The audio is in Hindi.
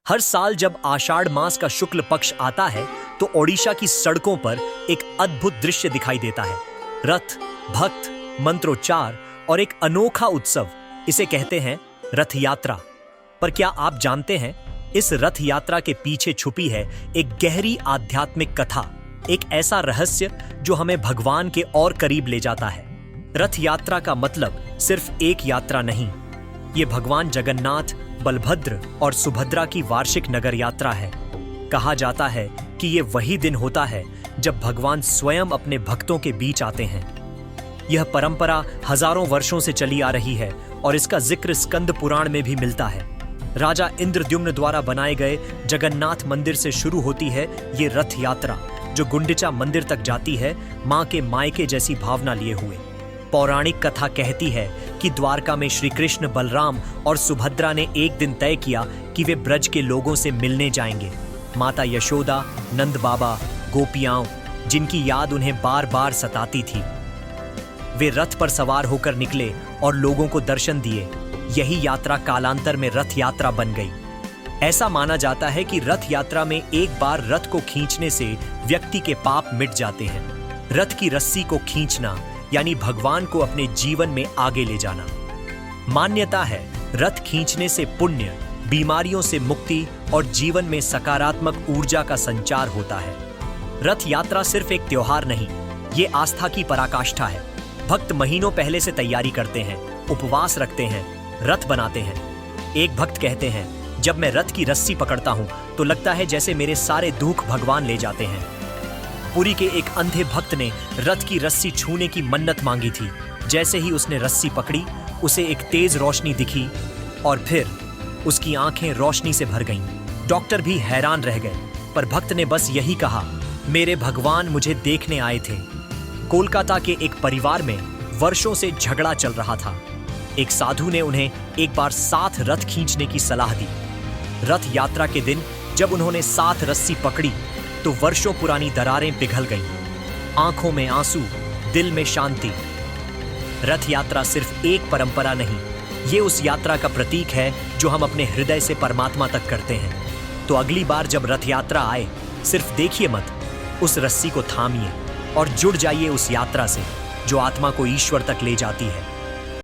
हर साल जब आषाढ़ मास का शुक्ल पक्ष आता है तो ओडिशा की सड़कों पर एक अद्भुत दृश्य दिखाई देता है। रथ, भक्त, मंत्रोच्चार और एक अनोखा उत्सव, इसे कहते हैं रथ यात्रा। पर क्या आप जानते हैं, इस रथ यात्रा के पीछे छुपी है एक गहरी आध्यात्मिक कथा, एक ऐसा रहस्य जो हमें भगवान के और करीब ले जाता है। रथ यात्रा का मतलब सिर्फ एक यात्रा नहीं, ये भगवान जगन्नाथ, बलभद्र और सुभद्रा की वार्षिक नगर यात्रा है। कहा जाता है कि ये वही दिन होता है जब भगवान स्वयं अपने भक्तों के बीच आते हैं। यह परंपरा हजारों वर्षों से चली आ रही है और इसका जिक्र स्कंद पुराण में भी मिलता है। राजा इंद्रद्युम्न द्वारा बनाए गए जगन्नाथ मंदिर से शुरू होती है ये रथ यात्रा, जो गुंडिचा मंदिर तक जाती है, मां के मायके जैसी भावना लिए हुए। पौराणिक कथा कहती है कि द्वारका में श्री कृष्ण, बलराम और सुभद्रा ने एक दिन तय किया कि वे ब्रज के लोगों से मिलने जाएंगे। माता यशोदा, नंद बाबा, गोपियां, जिनकी याद उन्हें बार बार सताती थी, वे रथ पर सवार होकर निकले और लोगों को दर्शन दिए। यही यात्रा कालांतर में रथ यात्रा बन गई। ऐसा माना जाता है कि रथ यात्रा में एक बार रथ को खींचने से व्यक्ति के पाप मिट जाते हैं। रथ की रस्सी को खींचना यानी भगवान को अपने जीवन में आगे ले जाना। मान्यता है रथ खींचने से पुण्य, बीमारियों से मुक्ति और जीवन में सकारात्मक ऊर्जा का संचार होता है। रथ यात्रा सिर्फ एक त्योहार नहीं, ये आस्था की पराकाष्ठा है। भक्त महीनों पहले से तैयारी करते हैं, उपवास रखते हैं, रथ बनाते हैं। एक भक्त कहते हैं, जब मैं रथ की रस्सी पकड़ता हूं तो लगता है जैसे मेरे सारे दुख भगवान ले जाते हैं। पुरी के एक अंधे भक्त ने रथ की रस्सी छूने की मन्नत मांगी थी। जैसे ही उसने रस्सी पकड़ी, उसे एक तेज रोशनी दिखी और फिर उसकी आंखें रोशनी से भर गईं। डॉक्टर भी हैरान रह गए, पर भक्त ने बस यही कहा, मेरे भगवान मुझे देखने आए थे। कोलकाता के एक परिवार में वर्षों से झगड़ा चल रहा था। एक साधु ने उन्हें एक बार साथ रथ खींचने की सलाह दी। रथ यात्रा के दिन जब उन्होंने साथ रस्सी पकड़ी तो वर्षों पुरानी दरारें पिघल गईं। आंखों में आंसू, दिल में शांति। रथ यात्रा सिर्फ एक परंपरा नहीं, ये उस यात्रा का प्रतीक है जो हम अपने हृदय से परमात्मा तक करते हैं। तो अगली बार जब रथ यात्रा आए, सिर्फ देखिए मत, उस रस्सी को थामिए और जुड़ जाइए उस यात्रा से जो आत्मा को ईश्वर तक ले जाती है।